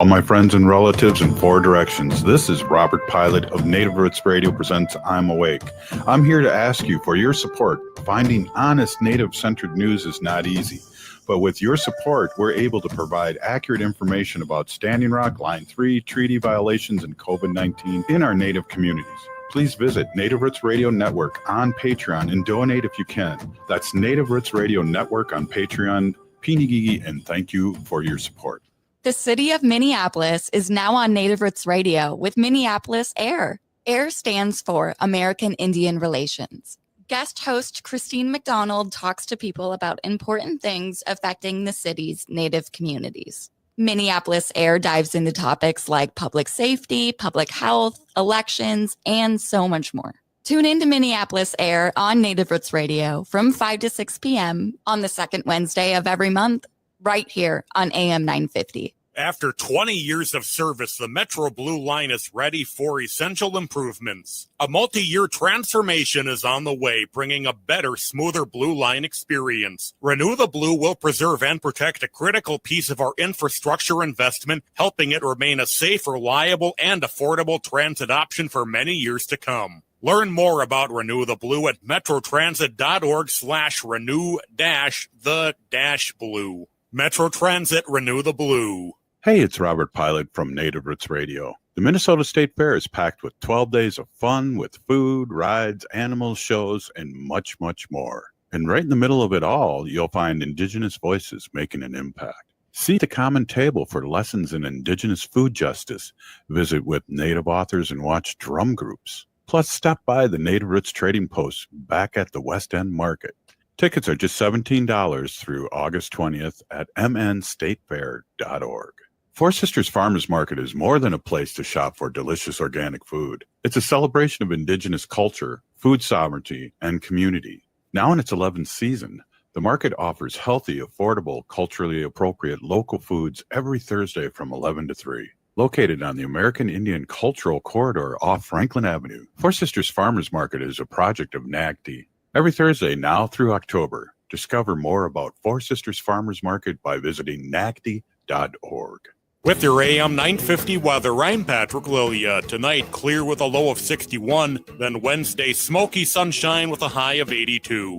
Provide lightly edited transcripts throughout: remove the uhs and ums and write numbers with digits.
All my friends and relatives in four directions. This is Robert Pilot of Native Roots Radio presents I'm Awake. I'm here to ask you for your support. Finding honest Native-centered news is not easy, but with your support, we're able to provide accurate information about Standing Rock, Line 3, treaty violations, and COVID-19 in our Native communities. Please visit Native Roots Radio Network on Patreon and donate if you can. That's Native Roots Radio Network on Patreon. Pinigigi, and thank you for your support. The city of Minneapolis is now on Native Roots Radio with Minneapolis AIR. AIR stands for American Indian Relations. Guest host Christine McDonald talks to people about important things affecting the city's Native communities. Minneapolis AIR dives into topics like public safety, public health, elections, and so much more. Tune in to Minneapolis AIR on Native Roots Radio from 5 to 6 p.m. on the second Wednesday of every month, right here on AM 950. After 20 years of service, the Metro Blue Line is ready for essential improvements. A multi-year transformation is on the way, bringing a better, smoother Blue Line experience. Renew the Blue will preserve and protect a critical piece of our infrastructure investment, helping it remain a safe, reliable, and affordable transit option for many years to come. Learn more about Renew the Blue at metrotransit.org/renew-the-blue. Metro Transit, Renew the Blue. Hey, it's Robert Pilot from Native Roots Radio. The Minnesota State Fair is packed with 12 days of fun with food, rides, animals, shows, and much, much more. And right in the middle of it all, you'll find Indigenous voices making an impact. Seat the common table for lessons in Indigenous food justice. Visit with Native authors and watch drum groups. Plus, stop by the Native Roots Trading Post back at the West End Market. Tickets are just $17 through August 20th at mnstatefair.org. Four Sisters Farmers Market is more than a place to shop for delicious organic food. It's a celebration of Indigenous culture, food sovereignty, and community. Now in its 11th season, the market offers healthy, affordable, culturally appropriate local foods every Thursday from 11 to 3. Located on the American Indian Cultural Corridor off Franklin Avenue, Four Sisters Farmers Market is a project of NAGD. Every Thursday now through October, discover more about Four Sisters Farmers Market by visiting nagd.org. With your AM 950 weather, I'm Patrick Lilia. Tonight, clear with a low of 61, then Wednesday, smoky sunshine with a high of 82.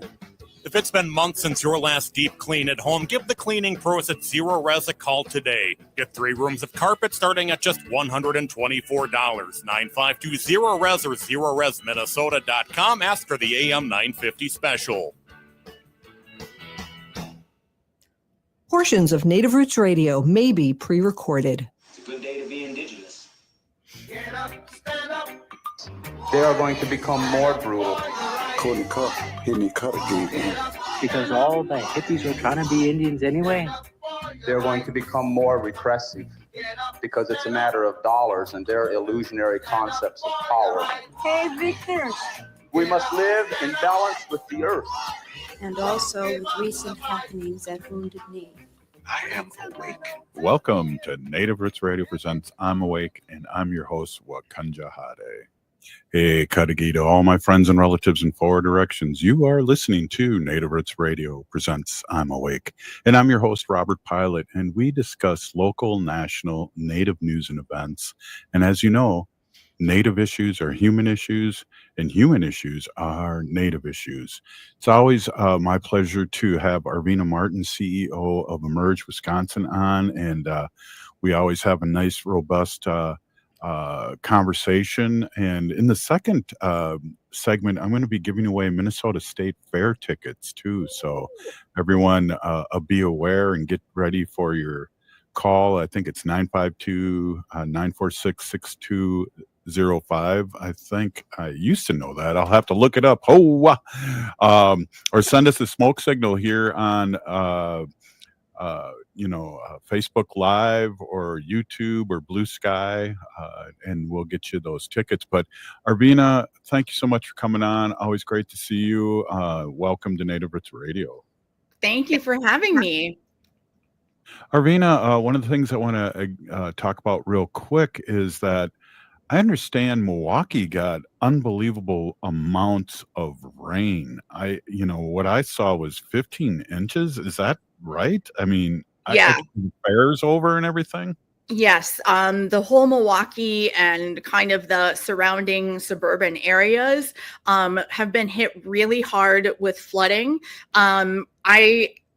If it's been months since your last deep clean at home, give the cleaning pros at Zero Res a call today. Get 3 rooms of carpet starting at just $124. 952 Res or ZeroResMinnesota.com. Ask for the AM 950 special. Portions of Native Roots Radio may be pre-recorded. It's a good day to be Indigenous. Get up, stand up. They are going to become more brutal. Couldn't cut, hit me cut again. Because all the hippies were trying to be Indians anyway. They're going to become more repressive because it's a matter of dollars and their illusionary concepts of power. Hey, Victor. We must live in balance with the earth. And also with recent happenings at Wounded Knee. I am awake. Welcome to Native Roots Radio presents I'm Awake, and I'm your host, Wakanja Hade. Hey, Kadagi, to all my friends and relatives in four directions. You are listening to Native Roots Radio presents I'm Awake, and I'm your host, Robert Pilot, and we discuss local, national, Native news and events. And as you know, Native issues are human issues, and human issues are Native issues. It's always my pleasure to have Arvina Martin, CEO of Emerge Wisconsin, on, and we always have a nice, robust conversation. And in the second segment, I'm going to be giving away Minnesota State Fair tickets too. So everyone be aware and get ready for your call. I think it's 952-946-6205. I think I used to know that. I'll have to look it up. Or send us a smoke signal here on Facebook Live or YouTube or Blue Sky, and we'll get you those tickets. But Arvina, thank you so much for coming on. Always great to see you. Welcome to Native Roots Radio. Thank you for having me. Arvina, one of the things I want to talk about real quick is that I understand Milwaukee got unbelievable amounts of rain. What I saw was 15 inches. Is that right? I mean, yeah. Fairs over and everything. Yes, the whole Milwaukee and kind of the surrounding suburban areas have been hit really hard with flooding.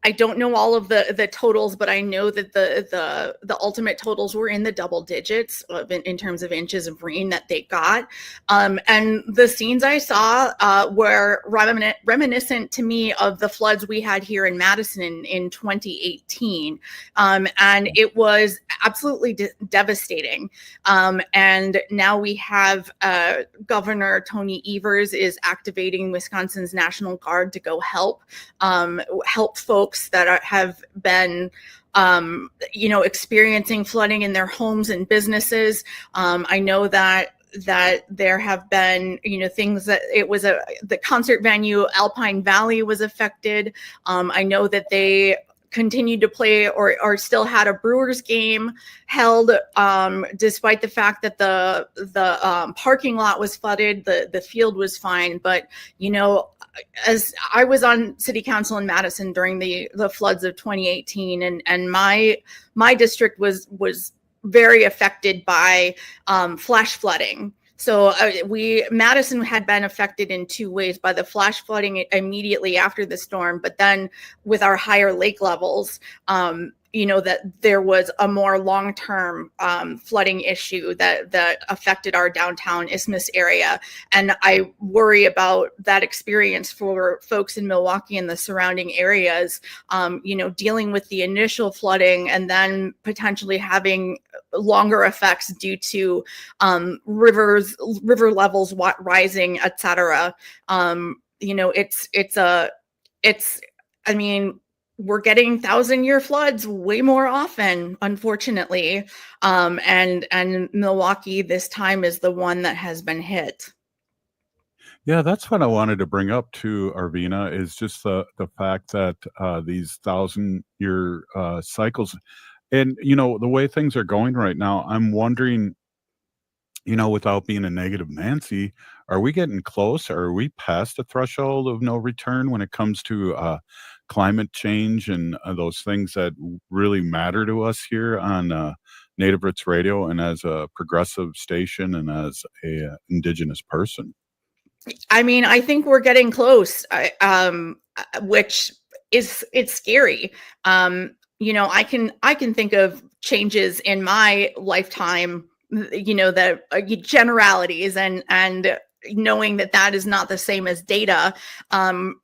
I don't know all of the totals, but I know that the ultimate totals were in the double digits in terms of inches of rain that they got. And the scenes I saw were reminiscent to me of the floods we had here in Madison in 2018. And it was absolutely devastating. And now we have Governor Tony Evers is activating Wisconsin's National Guard to go help folks that have been experiencing flooding in their homes and businesses. I know that there have been things that the concert venue Alpine Valley was affected. I know that they continued to play or still had a Brewers game held, despite the fact that the parking lot was flooded. The field was fine, but as I was on city council in Madison during the floods of 2018, and my district was very affected by flash flooding. So Madison had been affected in two ways: by the flash flooding immediately after the storm, but then with our higher lake levels, that there was a more long-term flooding issue that affected our downtown Isthmus area. And I worry about that experience for folks in Milwaukee and the surrounding areas, dealing with the initial flooding and then potentially having longer effects due to river levels rising, et cetera. We're getting 1,000-year floods way more often, unfortunately. And Milwaukee this time is the one that has been hit. Yeah, that's what I wanted to bring up too, Arvina, is just the fact that these 1,000-year cycles, and the way things are going right now, I'm wondering, without being a negative Nancy, are we getting close? Are we past the threshold of no return when it comes to climate change and those things that really matter to us here on Native Roots Radio and as a progressive station and as a Indigenous person? I think we're getting close, which it's scary. I can think of changes in my lifetime, that generalities and knowing that is not the same as data.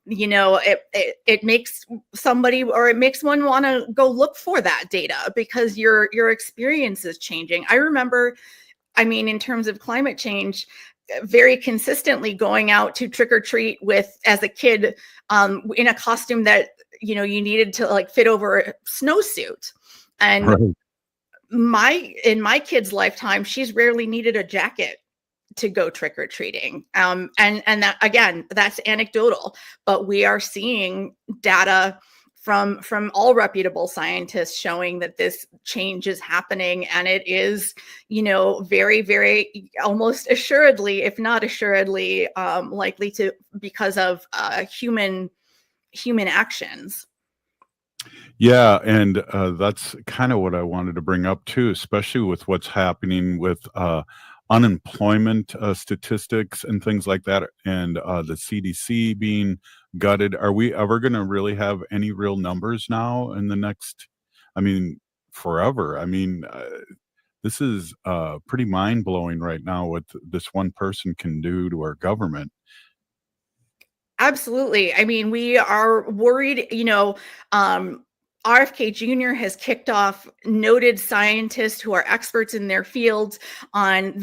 It makes somebody, or it makes one want to go look for that data because your experience is changing. I remember, in terms of climate change, very consistently going out to trick or treat as a kid, in a costume that you needed to fit over a snowsuit. And right. In my kid's lifetime, she's rarely needed a jacket to go trick or treating. And that, again, that's anecdotal, but we are seeing data from all reputable scientists showing that this change is happening, and it is, very, very, almost assuredly, if not assuredly, likely to because of human actions. Yeah, and that's kind of what I wanted to bring up too, especially with what's happening with unemployment statistics and things like that, and the CDC being gutted. Are we ever going to really have any real numbers now in the next, forever? This is pretty mind-blowing right now what this one person can do to our government. Absolutely. We are worried, RFK Jr. has kicked off noted scientists who are experts in their fields on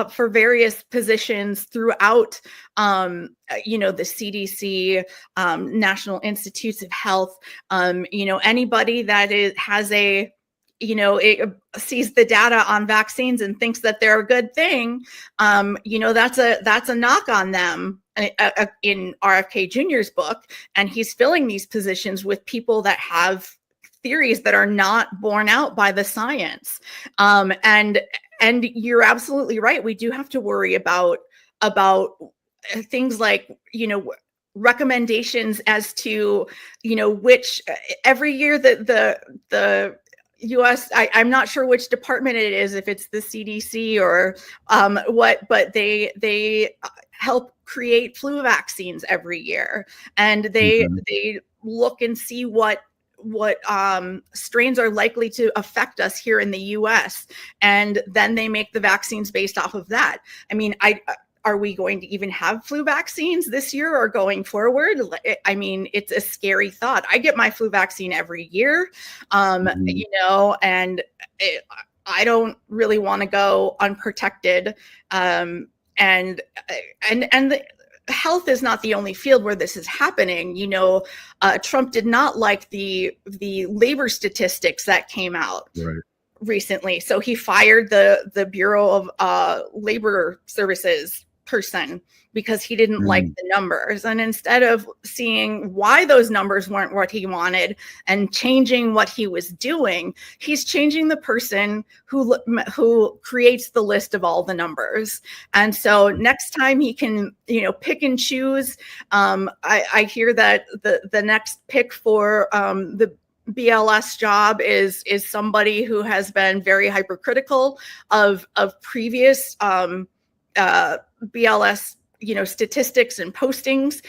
for various positions throughout, the CDC, National Institutes of Health. Anybody that has it sees the data on vaccines and thinks that they're a good thing, that's a knock on them. In RFK Jr.'s book, and he's filling these positions with people that have theories that are not borne out by the science. And you're absolutely right. We do have to worry about things like, recommendations as to, which every year the U.S. I'm not sure which department it is, if it's the CDC or what, but they help create flu vaccines every year, and they look and see what strains are likely to affect us here in the U.S. and then they make the vaccines based off of that. I mean, are we going to even have flu vaccines this year or going forward? I mean, it's a scary thought. I get my flu vaccine every year, you know, and I don't really want to go unprotected. And the health is not the only field where this is happening. You know, Trump did not like the labor statistics that came out. Right. Recently. So he fired the Bureau of Labor Services person because he didn't like the numbers. And instead of seeing why those numbers weren't what he wanted and changing what he was doing, he's changing the person who creates the list of all the numbers. And so next time he can, you know, pick and choose. I hear that the next pick for the BLS job is somebody who has been very hypercritical of previous BLS, you know, statistics and postings.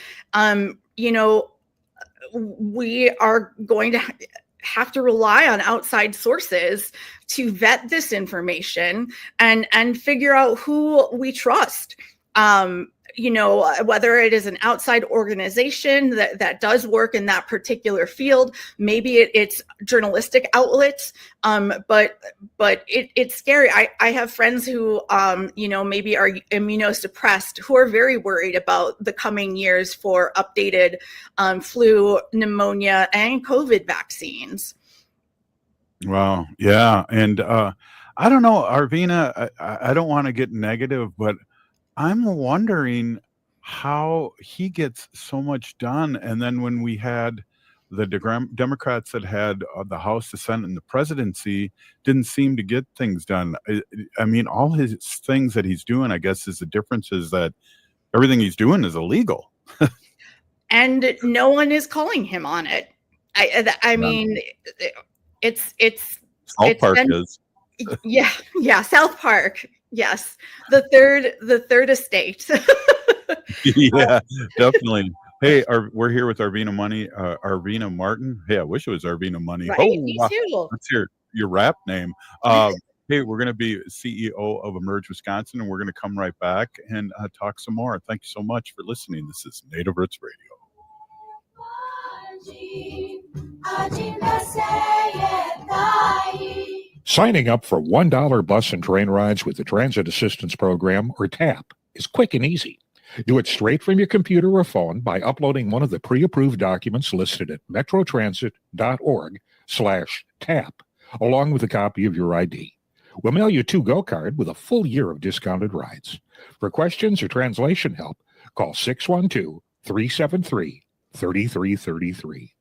You know, we are going to have to rely on outside sources to vet this information and figure out who we trust. You know, whether it is an outside organization that does work in that particular field, maybe it's journalistic outlets, but it's scary. I have friends who, you know, maybe are immunosuppressed, who are very worried about the coming years for updated flu, pneumonia, and COVID vaccines. Wow. Yeah. And I don't know, Arvina, I don't want to get negative, but I'm wondering how he gets so much done. And then when we had the Democrats that had the House, the Senate, and the presidency, didn't seem to get things done. I mean, all his things that he's doing, I guess, is the difference is that everything he's doing is illegal. And no one is calling him on it. I mean, it's South Park is. Yeah, South Park. Yes, the third estate. Yeah, definitely. Hey, we're here with Arvina Martin. Hey, I wish it was Arvina Money. Right, oh, me wow. too. That's your rap name. Hey, we're going to be CEO of Emerge Wisconsin, and we're going to come right back and talk some more. Thank you so much for listening. This is Native Roots Radio. Signing up for $1 bus and train rides with the Transit Assistance Program, or TAP, is quick and easy. Do it straight from your computer or phone by uploading one of the pre-approved documents listed at metrotransit.org/TAP, along with a copy of your ID. We'll mail you a to-go card with a full year of discounted rides. For questions or translation help, call 612-373-3333.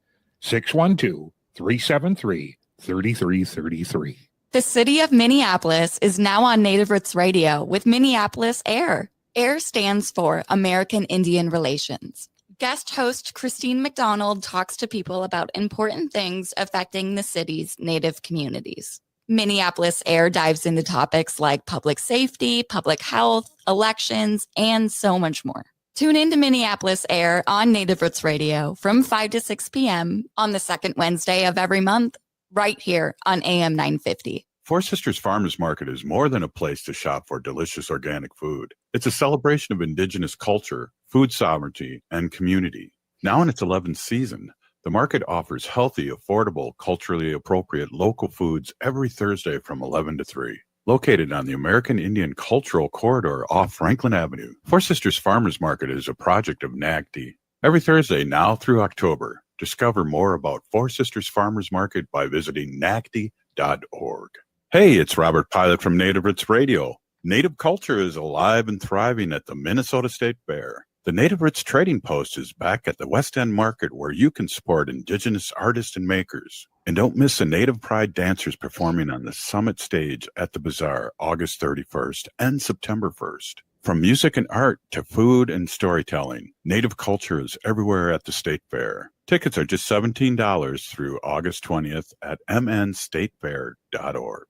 612-373-3333. The city of Minneapolis is now on Native Roots Radio with Minneapolis AIR. AIR stands for American Indian Relations. Guest host Christine McDonald talks to people about important things affecting the city's Native communities. Minneapolis AIR dives into topics like public safety, public health, elections, and so much more. Tune in to Minneapolis AIR on Native Roots Radio from 5 to 6 p.m. on the second Wednesday of every month, right here on AM 950. Four Sisters Farmers Market is more than a place to shop for delicious organic food. It's a celebration of Indigenous culture, food sovereignty, and community. Now in its 11th season, the market offers healthy, affordable, culturally appropriate local foods every Thursday from 11 to 3. Located on the American Indian Cultural Corridor off Franklin Avenue, Four Sisters Farmers Market is a project of NACD. Every Thursday now through October, discover more about Four Sisters Farmers Market by visiting nacd.org. Hey, it's Robert Pilot from Native Roots Radio. Native culture is alive and thriving at the Minnesota State Fair. The Native Roots Trading Post is back at the West End Market, where you can support Indigenous artists and makers. And don't miss the Native Pride dancers performing on the Summit stage at the Bazaar August 31st and September 1st. From music and art to food and storytelling, Native culture is everywhere at the State Fair. Tickets are just $17 through August 20th at mnstatefair.org.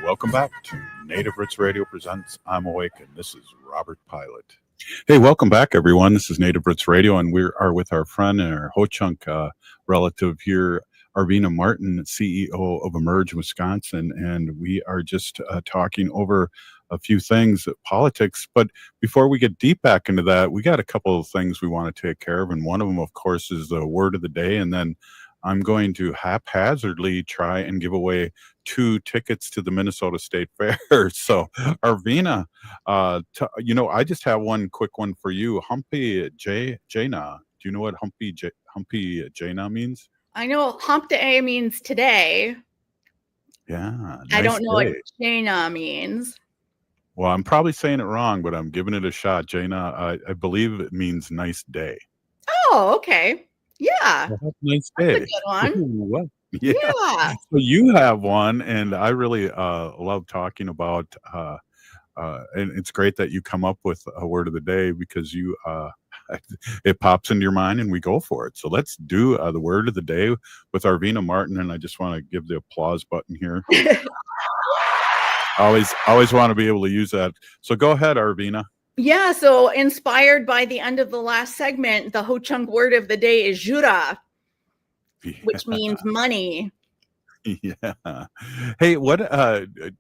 Welcome back to Native Roots Radio presents I'm Awake, and this is Robert Pilot. Hey, welcome back, everyone. This is Native Roots Radio, and we are with our friend and our Ho-Chunk relative here, Arvina Martin, CEO of Emerge Wisconsin, and we are just talking over a few things, politics. But before we get deep back into that, we got a couple of things we want to take care of, and one of them, of course, is the word of the day, and then I'm going to haphazardly try and give away 2 tickets to the Minnesota State Fair. So, Arvina, I just have one quick one for you. Humpy Jaina. Do you know what Humpy Jaina means? I know hump day means today. Yeah. Nice I don't know day. what Jaina means. Well, I'm probably saying it wrong, but I'm giving it a shot. Jaina, I believe it means nice day. Oh, okay. Yeah. Well, nice day. That's a good one. Ooh, yeah. So you have one, and I really love talking about, and it's great that you come up with a word of the day because you, it pops into your mind and we go for it. So let's do the word of the day with Arvina Martin, and I just want to give the applause button here. always want to be able to use that. So go ahead, Arvina. Yeah, so inspired by the end of the last segment, the Ho-Chunk word of the day is jura, which means money. Yeah. Hey, what that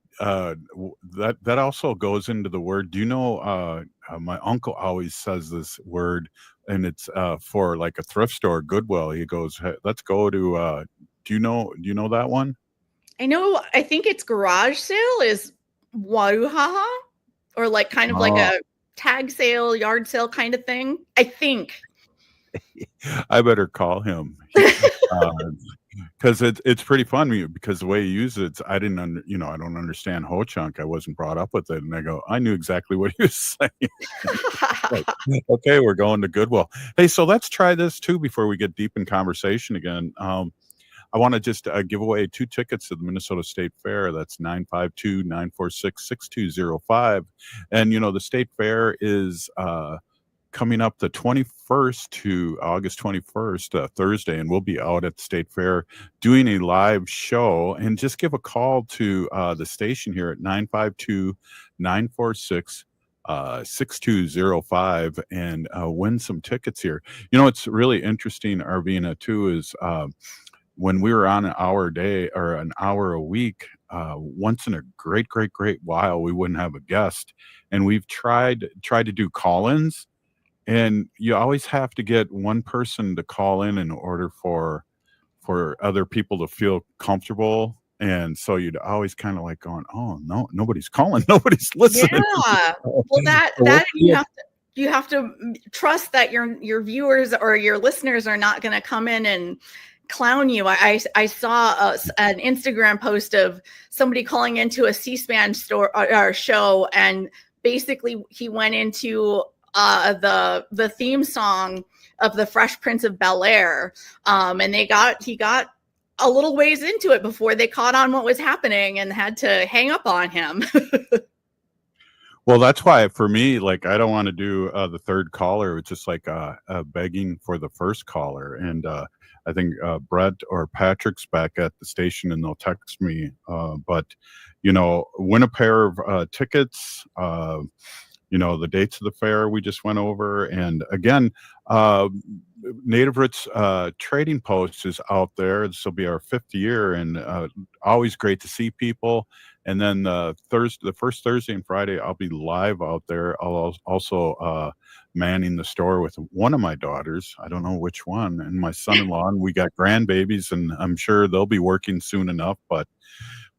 also goes into the word. Do you know my uncle always says this word, and it's for like a thrift store, Goodwill. He goes, hey, let's go to do you know that one? I think it's garage sale is waruhaha, or like kind of like a tag sale, yard sale kind of thing. I think. I better call him. Because it's pretty fun because the way he uses it, I don't understand Ho-Chunk. I wasn't brought up with it, and I knew exactly what he was saying. Like, okay, we're going to Goodwill. Hey, so let's try this too before we get deep in conversation again. I want to just give away 2 tickets to the Minnesota State Fair. That's 952-946-6205. And, the State Fair is coming up the 21st to August 21st, Thursday, and we'll be out at the State Fair doing a live show. And just give a call to the station here at 952-946-6205 and win some tickets here. It's really interesting, Arvina, too, is when we were on an hour a day or an hour a week, once in a great while, we wouldn't have a guest. And we've tried to do call-ins, and you always have to get one person to call in order for other people to feel comfortable. And so you'd always kind of like going, oh, no, nobody's calling, nobody's listening. Yeah. Well, that you have to trust that your viewers or your listeners are not going to come in and clown you. I saw an Instagram post of somebody calling into a C-SPAN store or show, and basically he went into the theme song of the Fresh Prince of Bel-Air, and he got a little ways into it before they caught on what was happening and had to hang up on him. Well, that's why for me, like, I don't want to do the third caller. It's just like begging for the first caller. And I think Brett or Patrick's back at the station and they'll text me. But, win a pair of tickets, the dates of the fair we just went over. And again, Native Roots Trading Post is out there. This will be our 5th year, and always great to see people. And then the first Thursday and Friday, I'll be live out there. I'll also manning the store with one of my daughters. I don't know which one, and my son-in-law. And we got grandbabies, and I'm sure they'll be working soon enough. But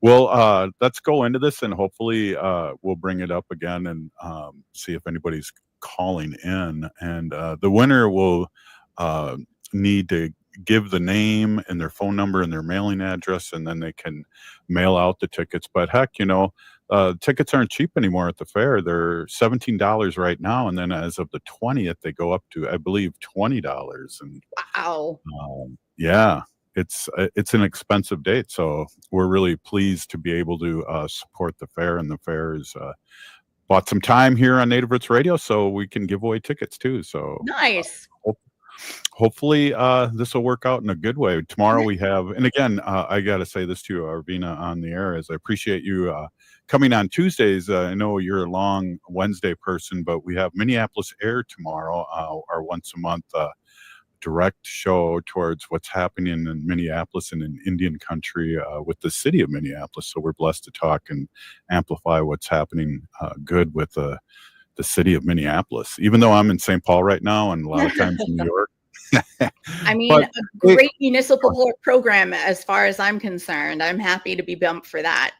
let's go into this, and hopefully we'll bring it up again and see if anybody's calling in. And the winner will need to give the name and their phone number and their mailing address, and then they can mail out the tickets. But heck, tickets aren't cheap anymore at the fair. They're $17 right now, and then as of the 20th, they go up to, I believe, $20. And Wow. yeah, it's an expensive date. So we're really pleased to be able to support the fair, and the fair is bought some time here on Native Roots Radio, so we can give away tickets too. So Nice. hopefully this will work out in a good way. Tomorrow we have, and again, I got to say this to you, Arvina, on the air, is I appreciate you coming on Tuesdays. I know you're a long Wednesday person, but we have Minneapolis Air tomorrow, our once a month direct show towards what's happening in Minneapolis and in Indian country with the city of Minneapolis. So we're blessed to talk and amplify what's happening good with the city of Minneapolis, even though I'm in St. Paul right now and a lot of times in New York. I mean, a great municipal program as far as I'm concerned. I'm happy to be bumped for that.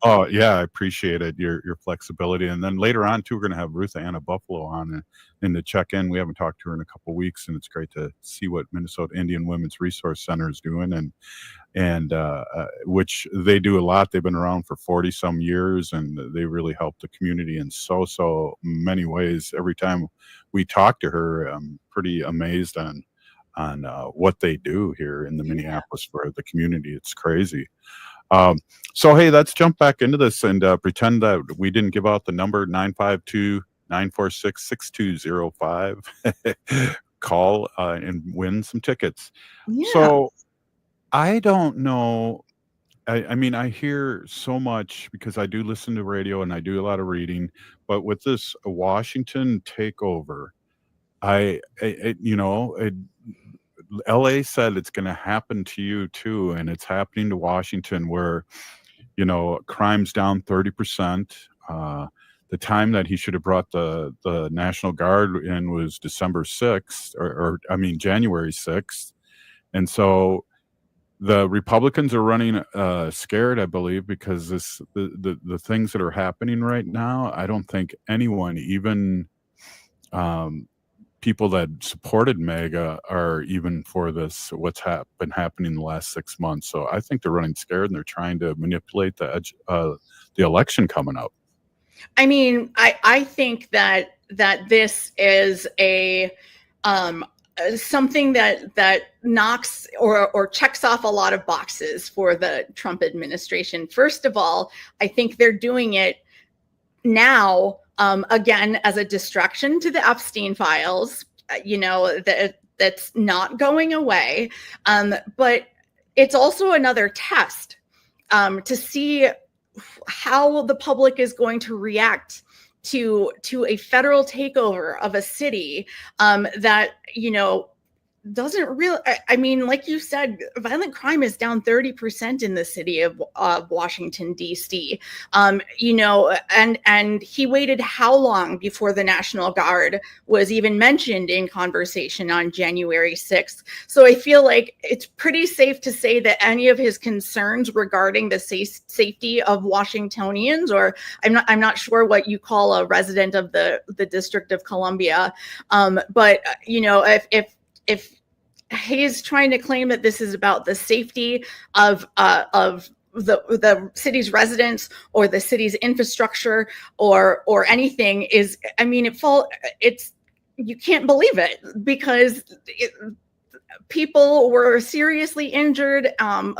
Oh yeah, I appreciate it, your flexibility. And then later on too, we're going to have Ruth Anna Buffalo on in the check-in. We haven't talked to her in a couple of weeks, and it's great to see what Minnesota Indian Women's Resource Center is doing, and which they do a lot. They've been around for 40 some years, and they really help the community in so many ways. Every time we talk to her, I'm pretty amazed on what they do here in the Minneapolis for the community. It's crazy. So, hey, let's jump back into this and pretend that we didn't give out the number 952-946-6205. Call and win some tickets. Yeah. So I don't know. I mean, I hear so much because I do listen to radio and I do a lot of reading, but with this Washington takeover, LA said it's going to happen to you too, and it's happening to Washington, where crime's down 30%. The time that he should have brought the National Guard in was December 6th, January 6th, and so the Republicans are running scared, I believe, because the things that are happening right now. I don't think anyone, even people that supported MAGA, are even for this, what's been happening the last 6 months. So I think they're running scared, and they're trying to manipulate the election coming up. I mean, I think that this is a something that knocks or checks off a lot of boxes for the Trump administration. First of all, I think they're doing it now, again, as a distraction to the Epstein files, that's not going away. But it's also another test to see how the public is going to react to a federal takeover of a city that, doesn't really, I mean, like you said, violent crime is down 30% in the city of Washington, D.C. And he waited how long before the National Guard was even mentioned in conversation on January 6th. So I feel like it's pretty safe to say that any of his concerns regarding the safety of Washingtonians, or I'm not sure what you call a resident of the District of Columbia, but if he's trying to claim that this is about the safety of the city's residents or the city's infrastructure or anything, is, I mean, you can't believe it, because people were seriously injured.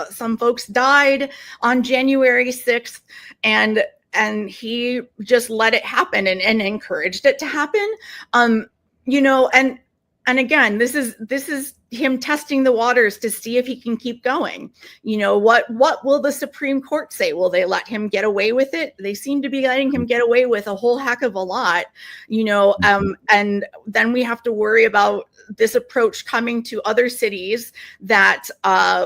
Some folks died on January 6th, and he just let it happen and encouraged it to happen. And again, this is him testing the waters to see if he can keep going. What will the Supreme Court say? Will they let him get away with it? They seem to be letting him get away with a whole heck of a lot, and then we have to worry about this approach coming to other cities that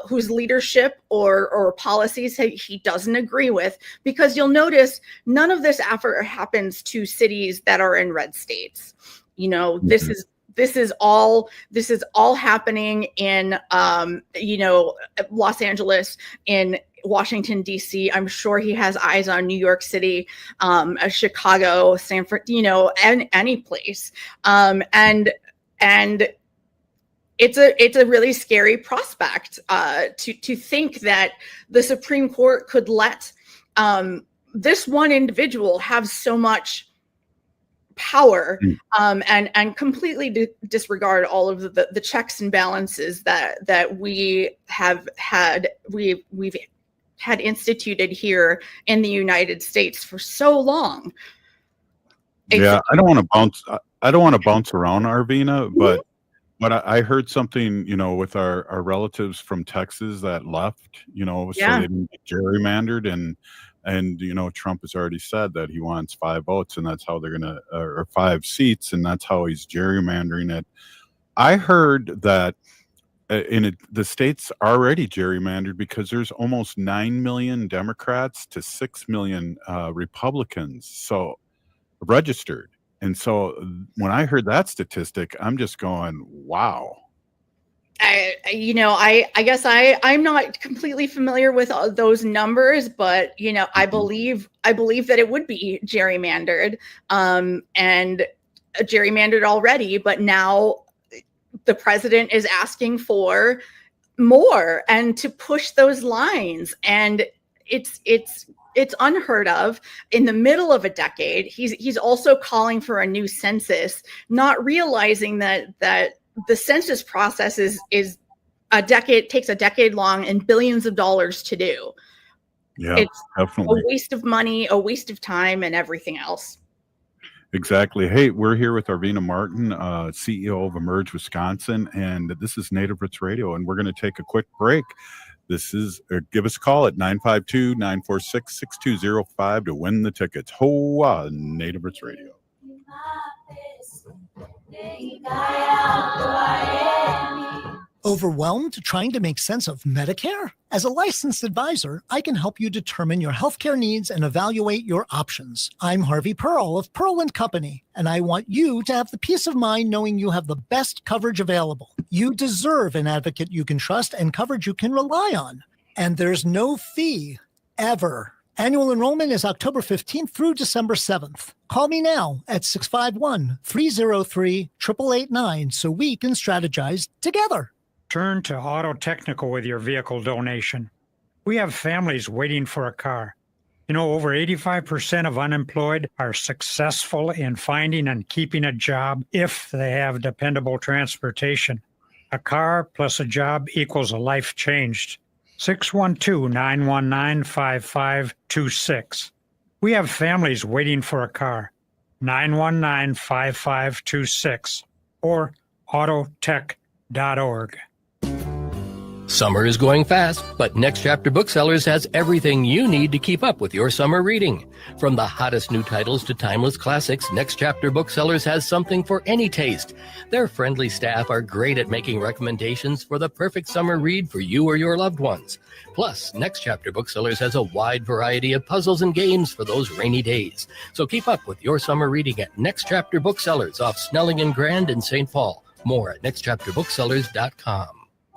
whose leadership or policies he doesn't agree with, because you'll notice none of this effort happens to cities that are in red states. This is all happening in Los Angeles, in Washington, D.C. I'm sure he has eyes on New York City, Chicago, San Francisco, and any place. And it's a really scary prospect to think that the Supreme Court could let this one individual have so much power and completely disregard all of the checks and balances that we've had instituted here in the United States for so long. Yeah, I don't want to bounce around, Arvina, but I heard something, with our relatives from Texas that left, so they didn't get gerrymandered, and Trump has already said that he wants 5 votes, and that's how they're gonna, or 5 seats, and that's how he's gerrymandering it. I heard that the state's already gerrymandered because there's almost 9 million Democrats to 6 million Republicans, so registered. And so when I heard that statistic, I'm just going, wow. I guess I'm not completely familiar with those numbers, but I believe that it would be gerrymandered, and gerrymandered already, but now the president is asking for more and to push those lines, and it's unheard of in the middle of a decade. He's also calling for a new census, not realizing that the census process is takes a decade long and billions of dollars to do. Yeah, it's definitely a waste of money, a waste of time, and everything else. Exactly. Hey, we're here with Arvina Martin, CEO of Emerge Wisconsin, and this is Native Roots Radio, and we're going to take a quick break. Give us a call at 952-946-6205 to win the tickets. Hoa, Native Roots Radio. Overwhelmed trying to make sense of Medicare? As a licensed advisor, I can help you determine your healthcare needs and evaluate your options. I'm Harvey Pearl of Pearl & Company, and I want you to have the peace of mind knowing you have the best coverage available. You deserve an advocate you can trust and coverage you can rely on. And there's no fee, ever. Annual enrollment is October 15th through December 7th. Call me now at 651-303-8889 so we can strategize together. Turn to Auto Technical with your vehicle donation. We have families waiting for a car. Over 85% of unemployed are successful in finding and keeping a job if they have dependable transportation. A car plus a job equals a life changed. 612-919-5526. We have families waiting for a car. 919-5526 or autotech.org. Summer is going fast, but Next Chapter Booksellers has everything you need to keep up with your summer reading. From the hottest new titles to timeless classics, Next Chapter Booksellers has something for any taste. Their friendly staff are great at making recommendations for the perfect summer read for you or your loved ones. Plus, Next Chapter Booksellers has a wide variety of puzzles and games for those rainy days. So keep up with your summer reading at Next Chapter Booksellers off Snelling and Grand in St. Paul. More at nextchapterbooksellers.com.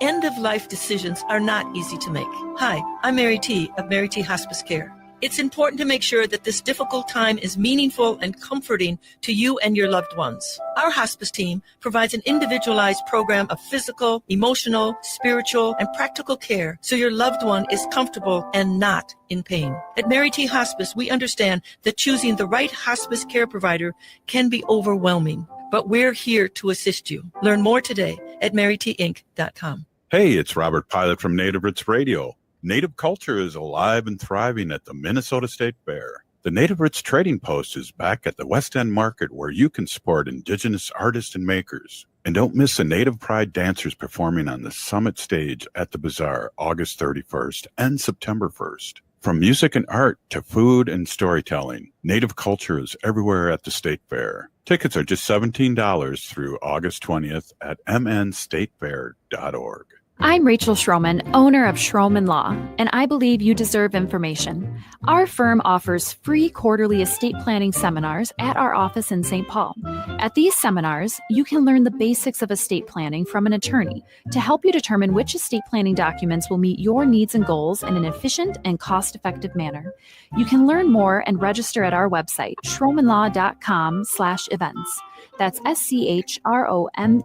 End-of-life decisions are not easy to make. Hi, I'm Mary T. of Mary T. Hospice Care. It's important to make sure that this difficult time is meaningful and comforting to you and your loved ones. Our hospice team provides an individualized program of physical, emotional, spiritual, and practical care so your loved one is comfortable and not in pain. At Mary T. Hospice, we understand that choosing the right hospice care provider can be overwhelming, but we're here to assist you. Learn more today at marytinc.com. Hey, it's Robert Pilot from Native Roots Radio. Native culture is alive and thriving at the Minnesota State Fair. The Native Roots Trading Post is back at the West End Market where you can support Indigenous artists and makers. And don't miss the Native Pride dancers performing on the Summit stage at the Bazaar August 31st and September 1st. From music and art to food and storytelling, Native culture is everywhere at the State Fair. Tickets are just $17 through August 20th at mnstatefair.org. I'm Rachel Schroman, owner of Schroman Law, and I believe you deserve information. Our firm offers free quarterly estate planning seminars at our office in St. Paul. At these seminars, you can learn the basics of estate planning from an attorney to help you determine which estate planning documents will meet your needs and goals in an efficient and cost-effective manner. You can learn more and register at our website, schromanlaw.com/events. That's SCHROMEN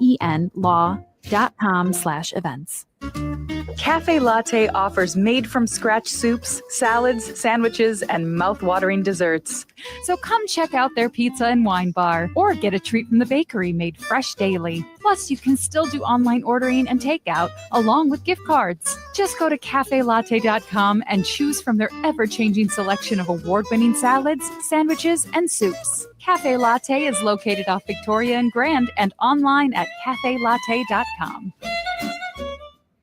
law.com. cafelatte.com/events. Cafe Latte offers made-from-scratch soups, salads, sandwiches, and mouth-watering desserts. So come check out their pizza and wine bar, or get a treat from the bakery made fresh daily. Plus, you can still do online ordering and takeout, along with gift cards. Just go to cafelatte.com and choose from their ever-changing selection of award-winning salads, sandwiches, and soups. Cafe Latte is located off Victoria and Grand and online at cafelatte.com.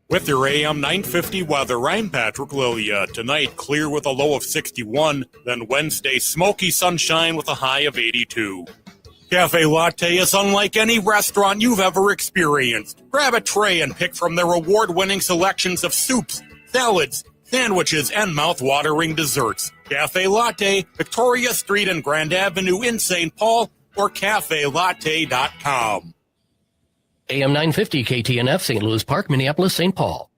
With your AM 950 weather, I'm Patrick Lilia. Tonight, clear with a low of 61. Then Wednesday, smoky sunshine with a high of 82. Cafe Latte is unlike any restaurant you've ever experienced. Grab a tray and pick from their award-winning selections of soups, salads, sandwiches, and mouth-watering desserts. Cafe Latte, Victoria Street and Grand Avenue in St. Paul, or cafelatte.com. AM 950 KTNF, St. Louis Park, Minneapolis, St. Paul.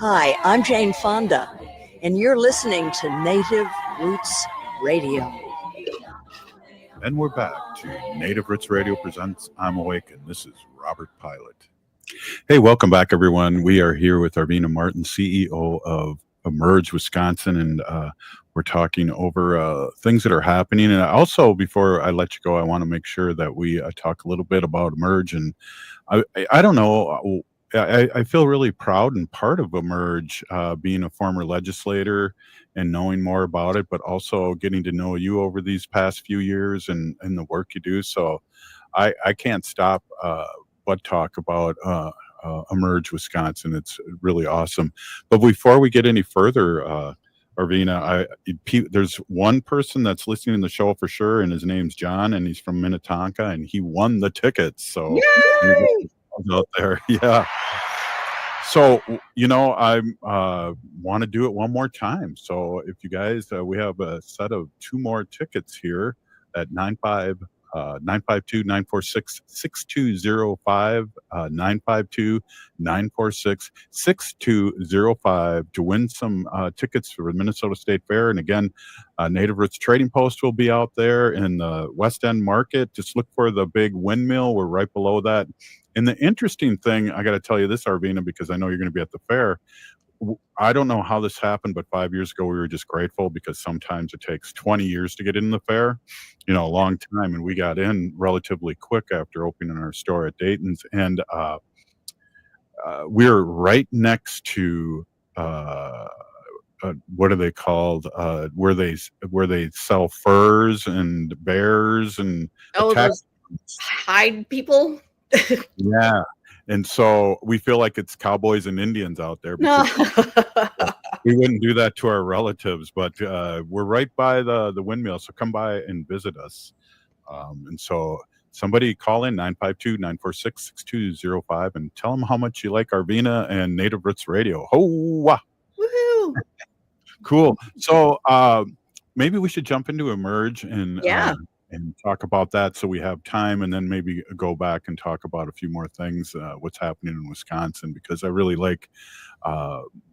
Hi, I'm Jane Fonda, and you're listening to Native Roots Radio. And we're back to Native Roots Radio presents I'm Awake, and this is Robert Pilot. Hey, welcome back, everyone. We are here with Arvina Martin, CEO of Emerge Wisconsin, and we're talking over things that are happening. And also, before I let you go, I want to make sure that we talk a little bit about Emerge. And I don't know, I feel really proud and part of Emerge, being a former legislator and knowing more about it, but also getting to know you over these past few years and the work you do. So I can't stop but talk about Emerge Wisconsin. It's really awesome. But before we get any further, Arvina, there's one person that's listening to the show for sure, and his name's John, and he's from Minnetonka, and he won the tickets. So out there, yeah. So I want to do it one more time. So if you guys, we have a set of 2 more tickets here at 952-946-6205, 952-946-6205 to win some tickets for the Minnesota State Fair. And again, Native Roots Trading Post will be out there in the West End Market. Just look for the big windmill. We're right below that. And the interesting thing, I got to tell you this, Arvina, because I know you're going to be at the fair. I don't know how this happened, but 5 years ago, we were just grateful because sometimes it takes 20 years to get in the fair, a long time. And we got in relatively quick after opening our store at Dayton's. And we're right next to, what are they called? Where they sell furs and bears and those hide people. Yeah. And so we feel like it's cowboys and Indians out there. We wouldn't do that to our relatives, but we're right by the windmill. So come by and visit us. And so somebody call in 952-946-6205 and tell them how much you like Arvina and Native Roots Radio. Ho-wah! Woohoo! Cool. So maybe we should jump into Emerge and talk about that so we have time, and then maybe go back and talk about a few more things, what's happening in Wisconsin, because I really like,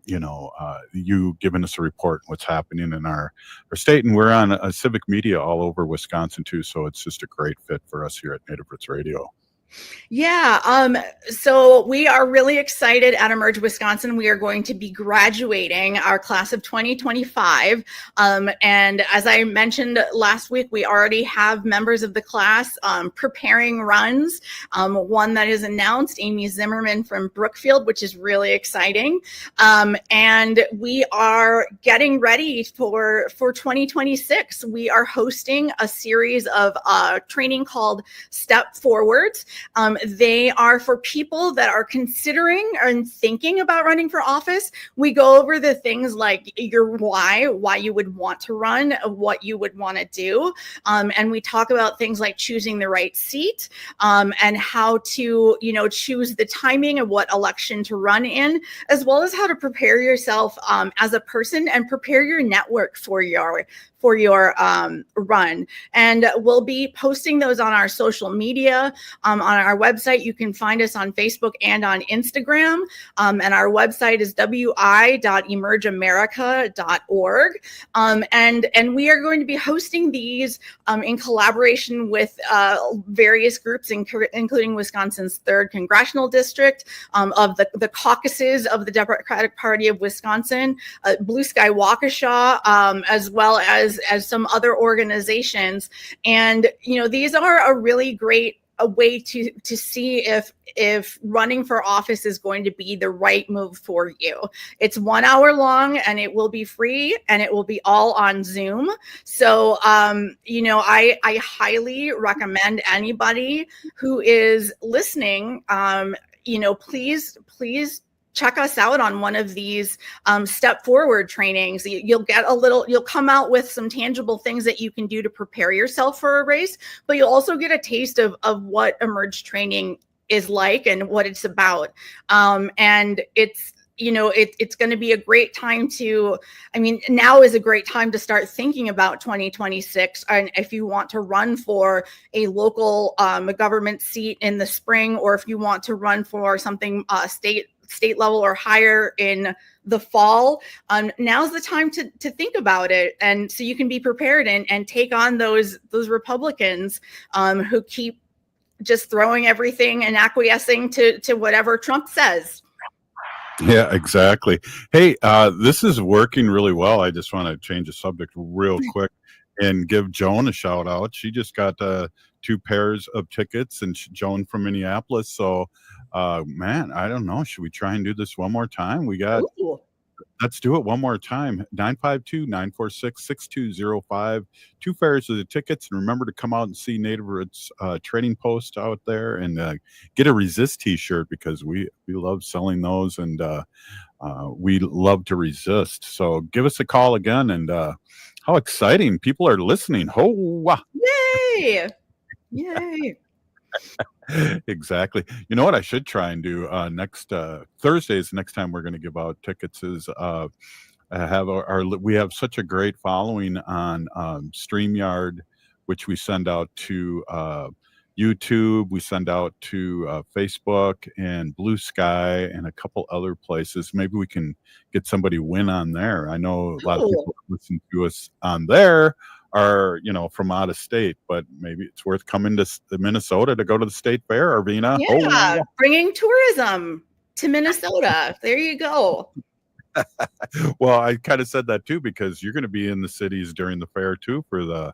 you giving us a report on what's happening in our state. And we're on civic media all over Wisconsin too, so it's just a great fit for us here at Native Roots Radio. Yeah. So we are really excited at Emerge Wisconsin. We are going to be graduating our class of 2025. And as I mentioned last week, we already have members of the class preparing runs. One that is announced, Amy Zimmerman from Brookfield, which is really exciting. And we are getting ready for 2026. We are hosting a series of training called Step Forwards. They are for people that are considering and thinking about running for office. We go over the things like your why you would want to run, what you would want to do. And we talk about things like choosing the right seat, and how to, choose the timing of what election to run in, as well as how to prepare yourself as a person and prepare your network for run. And we'll be posting those on our social media, on our website. You can find us on Facebook and on Instagram. And our website is wi.emergeamerica.org. And we are going to be hosting these in collaboration with various groups, including Wisconsin's 3rd Congressional District, of the caucuses of the Democratic Party of Wisconsin, Blue Sky Waukesha, as well as some other organizations. And, these are a really great way to see if running for office is going to be the right move for you. It's 1 hour long, and it will be free, and it will be all on Zoom. So, I highly recommend anybody who is listening, please check us out on one of these step forward trainings. You'll come out with some tangible things that you can do to prepare yourself for a race, but you'll also get a taste of what Emerge training is like and what it's about. And it's going to be a great time now is a great time to start thinking about 2026. And if you want to run for a local government seat in the spring, or if you want to run for something state level or higher in the fall, now's the time to think about it. And so you can be prepared and take on those Republicans who keep just throwing everything and acquiescing to whatever Trump says. Yeah, exactly. Hey, this is working really well. I just want to change the subject real quick and give Joan a shout out. She just got 2 pairs of tickets, and Joan from Minneapolis. So, man, I don't know. Should we try and do this one more time? Let's do it one more time. 952-946-6205. 2 pairs of the tickets. And remember to come out and see Native Roots trading post out there, and get a Resist t-shirt, because we love selling those, and we love to resist. So give us a call again. And how exciting. People are listening. Yay! Yay. Exactly. You know what I should try and do next Thursdays, next time we're going to give out tickets, is we have such a great following on StreamYard, which we send out to YouTube, we send out to Facebook and Blue Sky and a couple other places. Maybe we can get somebody win on there. I know a lot of people who listen to us on there are, from out of state, but maybe it's worth coming to Minnesota to go to the state fair, Arvina. Yeah, bringing tourism to Minnesota. There you go. Well, I kind of said that too, because you're going to be in the cities during the fair too, you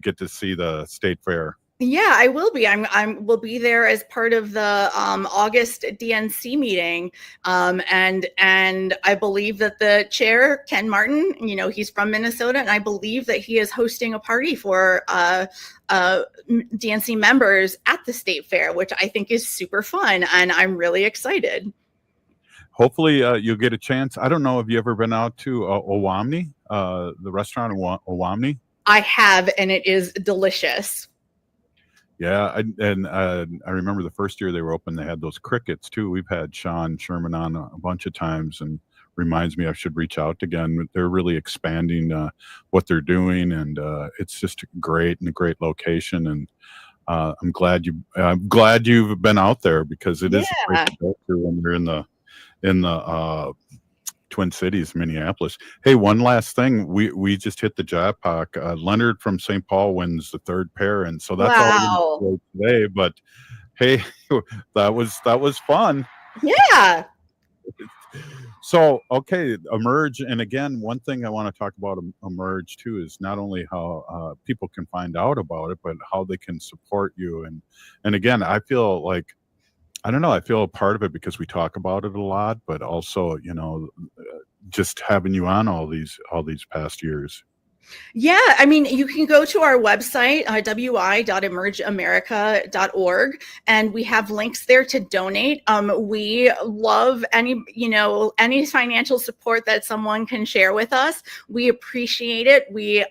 get to see the state fair. Yeah, I will be. Will be there as part of the August DNC meeting, and I believe that the chair, Ken Martin, he's from Minnesota, and I believe that he is hosting a party for DNC members at the state fair, which I think is super fun, and I'm really excited. Hopefully, you'll get a chance. I don't know. Have you ever been out to Owamni, the restaurant Owamni? I have, and it is delicious. Yeah, I remember the first year they were open, they had those crickets too. We've had Sean Sherman on a bunch of times, and reminds me I should reach out again. They're really expanding what they're doing, and it's just great, and a great location. And I'm glad you've been out there, because it is a great to go to when you're in the Twin Cities, Minneapolis. Hey, one last thing. We just hit the jackpot. Leonard from St. Paul wins the 3rd pair, and so that's all we did today. But hey, that was fun. Yeah. So, okay, Emerge. And again, one thing I want to talk about Emerge too is not only how people can find out about it, but how they can support you. And again, I feel like, I don't know, I feel a part of it because we talk about it a lot, but also, just having you on all these past years. Yeah, I mean, you can go to our website, wi.emergeamerica.org, and we have links there to donate. We love any financial support that someone can share with us. We appreciate it. We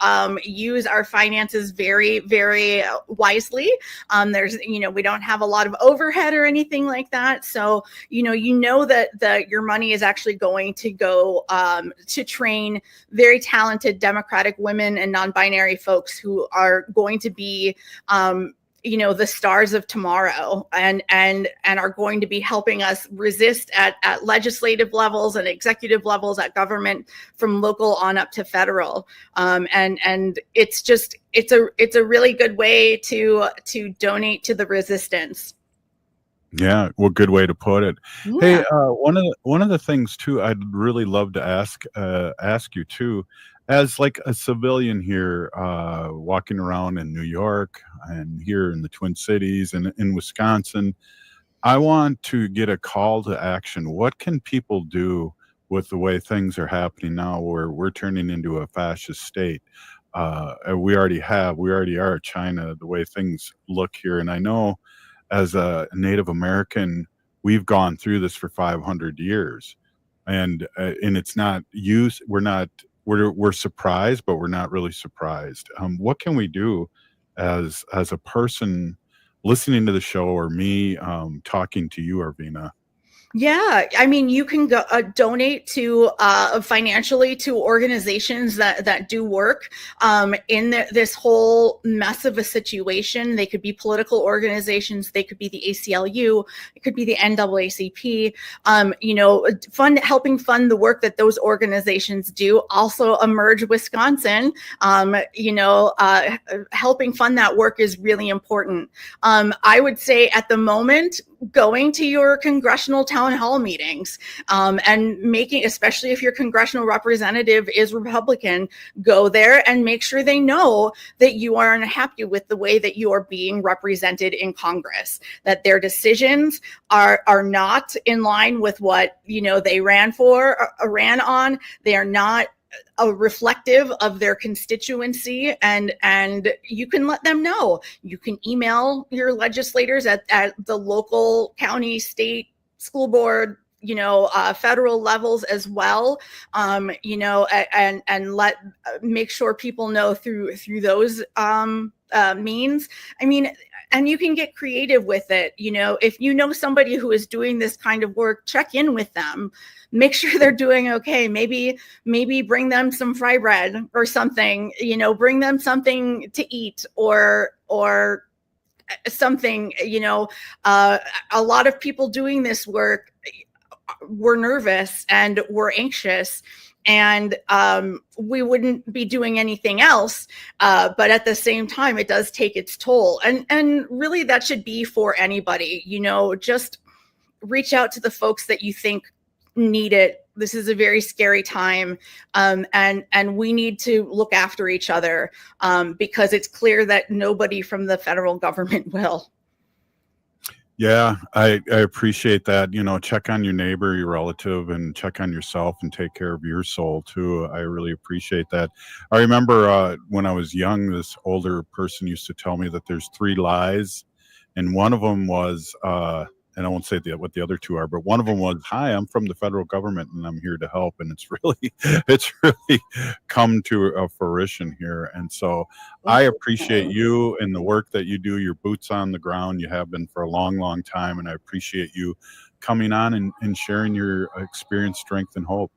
use our finances very, very wisely. We don't have a lot of overhead or anything like that. So, that your money is actually going to go to train very talented Democratic women and non-binary folks who are going to be the stars of tomorrow and are going to be helping us resist at legislative levels and executive levels at government, from local on up to federal. And it's a really good way to donate to the resistance. Yeah, well, good way to put it. Yeah. Hey, one of the things too, I'd really love to ask you too, as like a civilian here, walking around in New York and here in the Twin Cities and in Wisconsin, I want to get a call to action. What can people do with the way things are happening now, where we're turning into a fascist state? And we already are China, the way things look here. And I know, as a Native American, we've gone through this for 500 years, and it's not used. We're surprised, but we're not really surprised. What can we do as a person listening to the show, or me talking to you, Arvina? Yeah, I mean, you can go donate to financially to organizations that do work in this whole mess of a situation. They could be political organizations, they could be the ACLU, it could be the NAACP. Helping fund the work that those organizations do. Also, Emerge Wisconsin. Helping fund that work is really important. I would say at the moment, going to your congressional town hall meetings and making, especially if your congressional representative is Republican, go there and make sure they know that you are unhappy with the way that you are being represented in Congress, that their decisions are not in line with what they ran on. They are not reflective of their constituency, and you can let them know. You can email your legislators at the local, county, state, school board, federal levels as well, and make sure people know through those means. I mean, and you can get creative with it. If you know somebody who is doing this kind of work, check in with them. Make sure they're doing okay. Maybe bring them some fry bread or something, bring them something to eat or something, a lot of people doing this work were nervous and were anxious, and we wouldn't be doing anything else. But at the same time, it does take its toll. And really, that should be for anybody. Just reach out to the folks that you think need it. This is a very scary time. And we need to look after each other because it's clear that nobody from the federal government will. Yeah, I appreciate that. Check on your neighbor, your relative, and check on yourself and take care of your soul too. I really appreciate that. I remember when I was young, this older person used to tell me that there's 3 lies, and one of them was, and I won't say what the other 2 are, but one of them was, "Hi, I'm from the federal government and I'm here to help." And it's really come to fruition here. And so I appreciate you and the work that you do. Your boots on the ground. You have been for a long, long time. And I appreciate you coming on and sharing your experience, strength, and hope.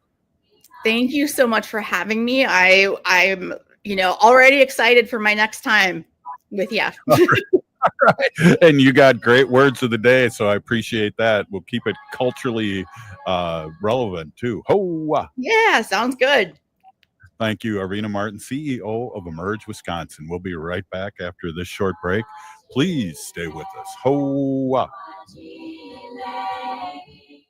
Thank you so much for having me. I'm already excited for my next time with you. All right. And you got great words of the day, so I appreciate that. We'll keep it culturally relevant too. Ho! Yeah, sounds good. Thank you, Arvina Martin, CEO of Emerge Wisconsin. We'll be right back after this short break. Please stay with us. Ho!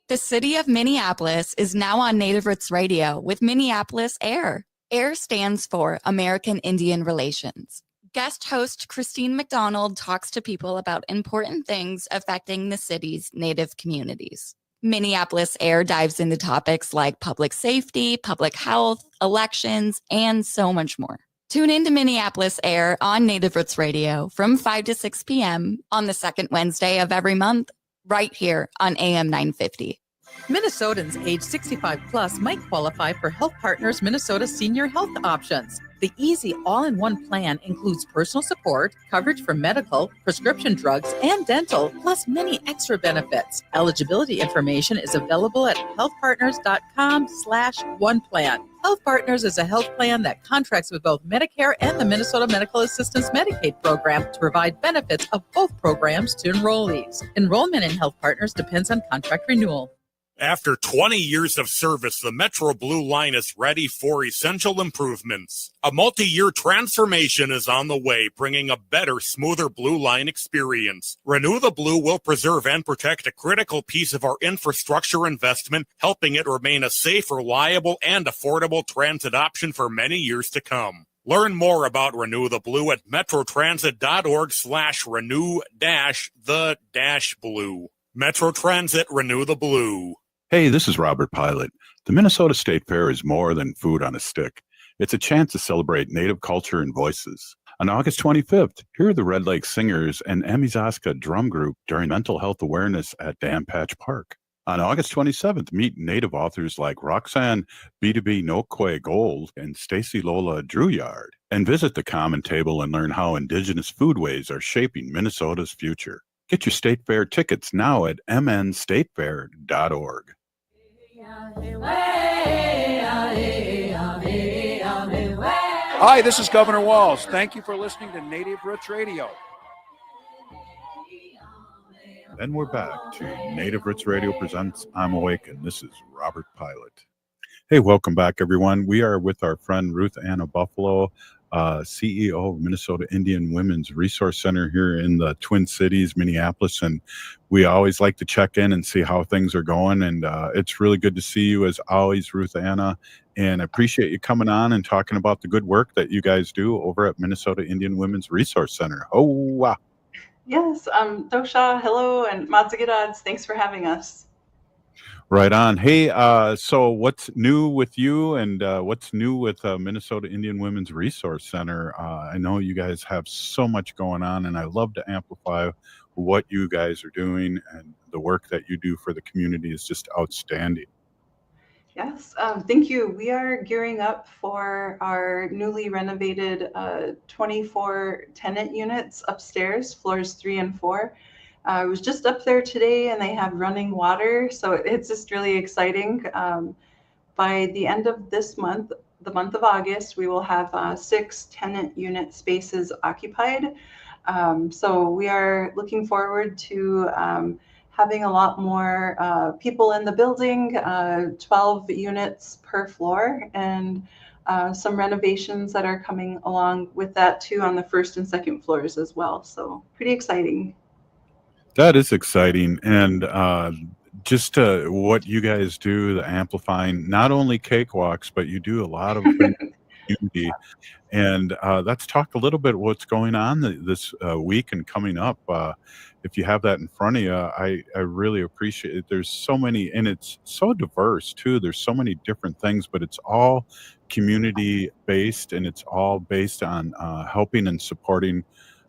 The city of Minneapolis is now on Native Roots Radio with Minneapolis AIR. AIR stands for American Indian Relations. Guest host Christine McDonald talks to people about important things affecting the city's Native communities. Minneapolis AIR dives into topics like public safety, public health, elections, and so much more. Tune in to Minneapolis AIR on Native Roots Radio from 5 to 6 p.m. on the second Wednesday of every month, right here on AM 950. Minnesotans age 65 plus might qualify for Health Partners Minnesota Senior Health Options. The easy all-in-one plan includes personal support, coverage for medical, prescription drugs, and dental, plus many extra benefits. Eligibility information is available at healthpartners.com/oneplan. Health Partners is a health plan that contracts with both Medicare and the Minnesota Medical Assistance Medicaid program to provide benefits of both programs to enrollees. Enrollment in Health Partners depends on contract renewal. After 20 years of service, the Metro Blue line is ready for essential improvements. A multi-year transformation is on the way, bringing a better, smoother Blue line experience. Renew the Blue will preserve and protect a critical piece of our infrastructure investment, helping it remain a safe, reliable, and affordable transit option for many years to come. Learn more about Renew the Blue at metrotransit.org/renew-the-blue. Metro Transit, Renew the Blue. Hey, this is Robert Pilot. The Minnesota State Fair is more than food on a stick. It's a chance to celebrate Native culture and voices. On August 25th, hear the Red Lake Singers and Emizaska Drum Group during Mental Health Awareness at Dan Patch Park. On August 27th, meet Native authors like Roxanne B2B Nokwe Gold and Stacy Lola Druyard, and visit the Common Table and learn how Indigenous foodways are shaping Minnesota's future. Get your State Fair tickets now at mnstatefair.org. Hi, this is Governor Walz. Thank you for listening to Native Roots Radio. Then we're back to Native Roots Radio presents I'm Awake, and this is Robert Pilot. Hey, welcome back, everyone. We are with our friend Ruth Anna Buffalo, CEO of Minnesota Indian Women's Resource Center here in the Twin Cities, Minneapolis, and we always like to check in and see how things are going, and it's really good to see you as always, Ruth Anna, and I appreciate you coming on and talking about the good work that you guys do over at Minnesota Indian Women's Resource Center. Oh, wow. Yes, Dosha, hello, and Matsugirads, thanks for having us. Right on. Hey, so what's new with you, and what's new with Minnesota Indian Women's Resource Center? I know you guys have so much going on, and I love to amplify what you guys are doing, and the work that you do for the community is just outstanding. Yes, thank you. We are gearing up for our newly renovated 24 tenant units upstairs, floors 3 and 4. I was just up there today, and they have running water, so it's just really exciting. By the end of this month, the month of August, we will have 6 tenant unit spaces occupied. So we are looking forward to having a lot more people in the building, 12 units per floor, and some renovations that are coming along with that too on the first and second floors as well. So pretty exciting. That is exciting, and just what you guys do, the amplifying, not only cakewalks, but you do a lot of things in the community. And let's talk a little bit what's going on this week and coming up. If you have that in front of you, I really appreciate it. There's so many, and it's so diverse too. There's so many different things, but it's all community based, and it's all based on helping and supporting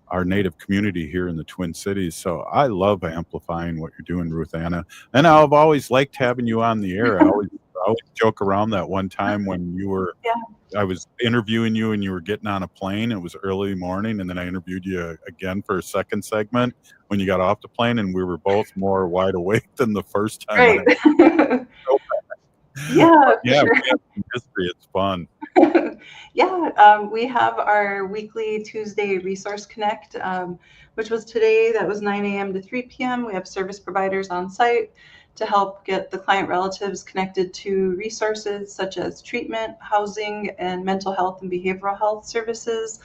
our Native community here in the Twin Cities. So I love amplifying what you're doing, Ruth Anna. And I've always liked having you on the air. I always joke around that one time when you were, I was interviewing you and you were getting on a plane. It was early morning, and then I interviewed you again for a second segment when you got off the plane, and we were both more wide awake than the first time. Right. Yeah, Yeah, we have some history. It's fun. Yeah, we have our weekly Tuesday Resource Connect, which was today. That was 9 a.m. to 3 p.m. We have service providers on site to help get the client relatives connected to resources such as treatment, housing, and mental health and behavioral health services.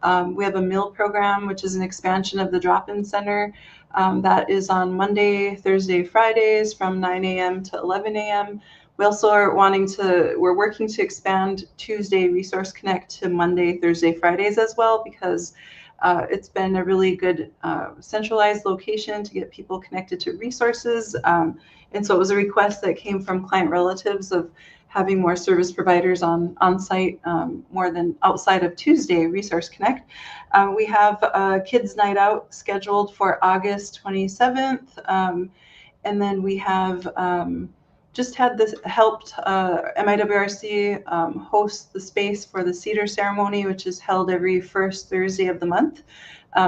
We have a meal program, which is an expansion of the drop-in center that is on Monday, Thursday, Fridays from 9 a.m. to 11 a.m. We also are we're working to expand Tuesday Resource Connect to Monday, Thursday, Fridays as well, because it's been a really good centralized location to get people connected to resources. And so it was a request that came from client relatives of having more service providers on site more than outside of Tuesday Resource Connect. We have a kids night out scheduled for August 27th. And then we have just had this helped MIWRC host the space for the cedar ceremony, which is held every first Thursday of the month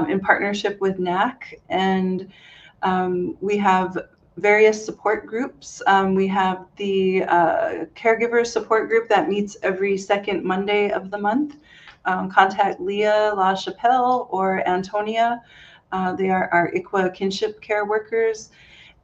in partnership with NAC. And we have various support groups. We have the caregiver support group that meets every second Monday of the month. Contact Leah LaChapelle or Antonia. They are our ICWA kinship care workers.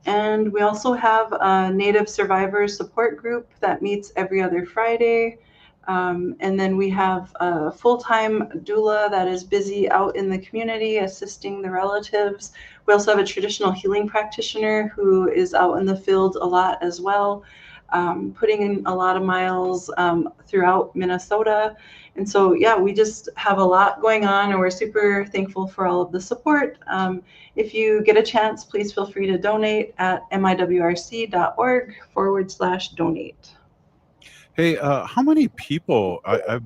And we also have a Native Survivors support group that meets every other Friday. And then we have a full-time doula that is busy out in the community assisting the relatives. We also have a traditional healing practitioner who is out in the field a lot as well, putting in a lot of miles throughout Minnesota. And so, yeah, we just have a lot going on, and we're super thankful for all of the support. If you get a chance, please feel free to donate at miwrc.org/donate. Hey, how many people? I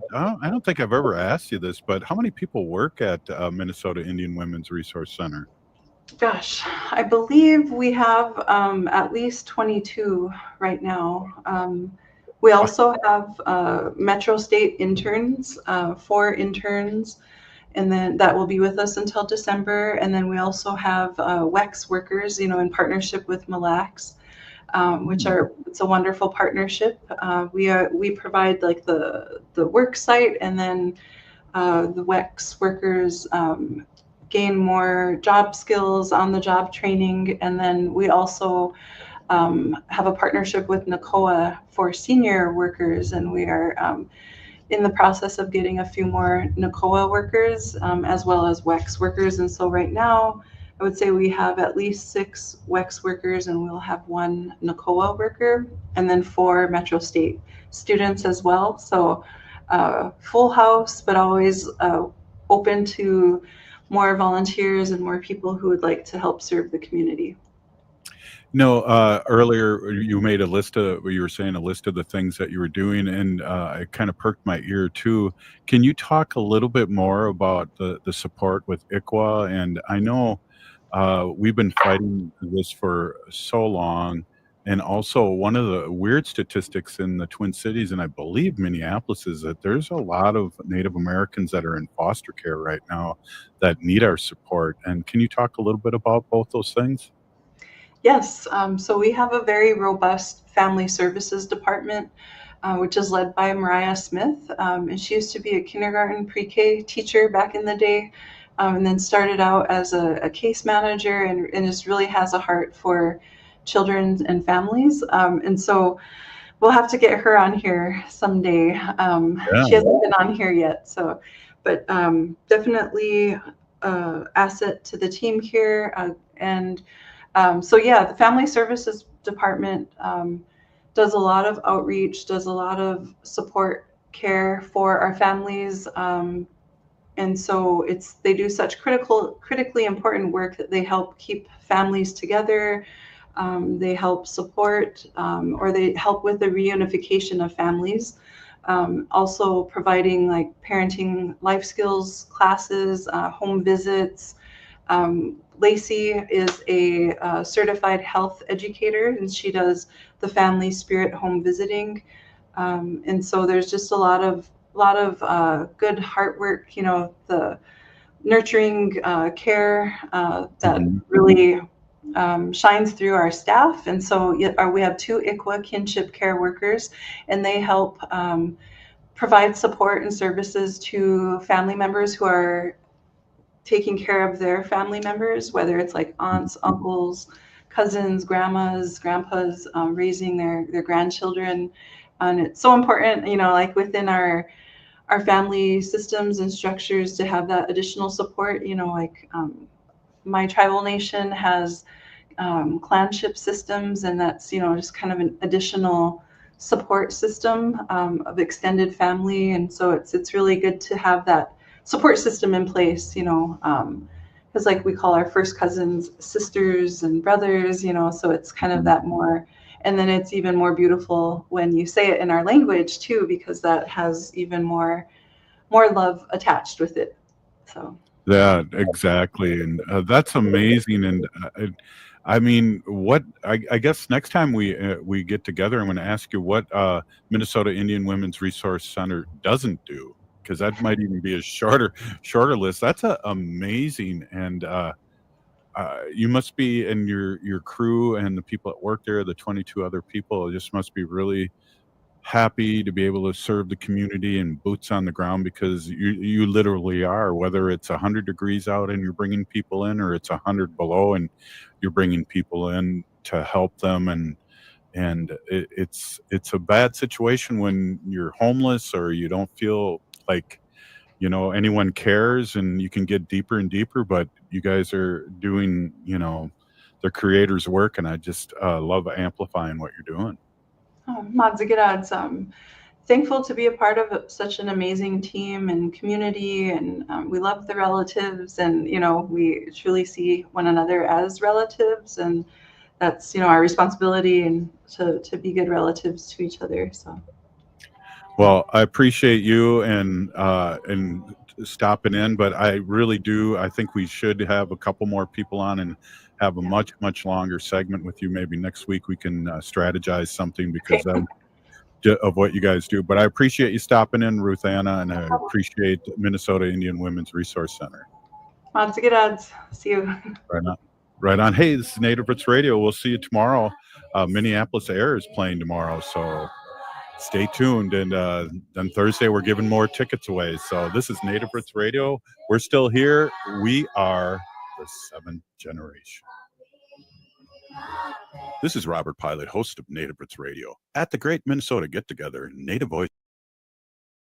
don't think I've ever asked you this, but how many people work at Minnesota Indian Women's Resource Center? Gosh, I believe we have at least 22 right now. We also have Metro State interns, 4 interns, and then that will be with us until December. And then we also have WEX workers, in partnership with Mille Lacs, which it's a wonderful partnership. We provide like the work site, and then the WEX workers gain more job skills on the job training. And then we also have a partnership with NACOA for senior workers, and we are in the process of getting a few more NACOA workers as well as WEX workers. And so right now, I would say we have at least 6 WEX workers, and we'll have 1 NACOA worker, and then 4 Metro State students as well. So full house, but always open to more volunteers and more people who would like to help serve the community. Earlier you made a list of, you were saying a list of the things that you were doing, and it kind of perked my ear too. Can you talk a little bit more about the support with ICWA? And I know we've been fighting this for so long. And also, one of the weird statistics in the Twin Cities, and I believe Minneapolis, is that there's a lot of Native Americans that are in foster care right now that need our support. And can you talk a little bit about both those things? Yes, so we have a very robust family services department, which is led by Mariah Smith. And she used to be a kindergarten pre-K teacher back in the day, and then started out as a case manager, and just really has a heart for children and families. And so we'll have to get her on here someday. She hasn't been on here yet, but definitely asset to the team here. So yeah, the Family Services Department does a lot of outreach, does a lot of support care for our families. And so they do such critically important work that they help keep families together. They help support or they help with the reunification of families. Also providing like parenting life skills classes, home visits. Lacey is a certified health educator, and she does the family spirit home visiting. And so there's just a lot of good heart work, the nurturing care that really shines through our staff. And so we have 2 ICWA kinship care workers, and they help provide support and services to family members who are taking care of their family members, whether it's like aunts, uncles, cousins, grandmas, grandpas, raising their grandchildren. And it's so important, like within our family systems and structures to have that additional support. Like my tribal nation has clanship systems, and that's, just kind of an additional support system of extended family. And so it's really good to have that support system in place, because like we call our first cousins sisters and brothers, so it's kind of that more. And then it's even more beautiful when you say it in our language too, because that has even more love attached with it. So Yeah, exactly, and that's amazing. And I mean, what I guess next time we get together, I'm going to ask you what Minnesota Indian Women's Resource Center doesn't do, because that might even be a shorter list. That's amazing, and you must be, and your crew and the people that work there, the 22 other people, just must be really happy to be able to serve the community and boots on the ground, because you literally are, whether it's 100 degrees out and you're bringing people in, or it's 100 below and you're bringing people in to help them. And it's a bad situation when you're homeless or you don't feel like anyone cares, and you can get deeper and deeper, but you guys are doing the creator's work, and I just love amplifying what you're doing. Madzigirad's thankful to be a part of such an amazing team and community, and we love the relatives, and we truly see one another as relatives, and that's our responsibility, and to be good relatives to each other. So well, I appreciate you and stopping in, but I really do. I think we should have a couple more people on and have a much longer segment with you. Maybe next week we can strategize something, because of what you guys do. But I appreciate you stopping in, Ruth Anna, and I appreciate Minnesota Indian Women's Resource Center. Madzigirad's, see you. Right on. Hey, this is Native Roots Radio. We'll see you tomorrow. Minneapolis Air is playing tomorrow, so stay tuned. And then Thursday, we're giving more tickets away. So this is Native Roots Radio. We're still here. We are the seventh generation. This is Robert Pilot, host of Native Roots Radio at the Great Minnesota Get Together, Native Voice.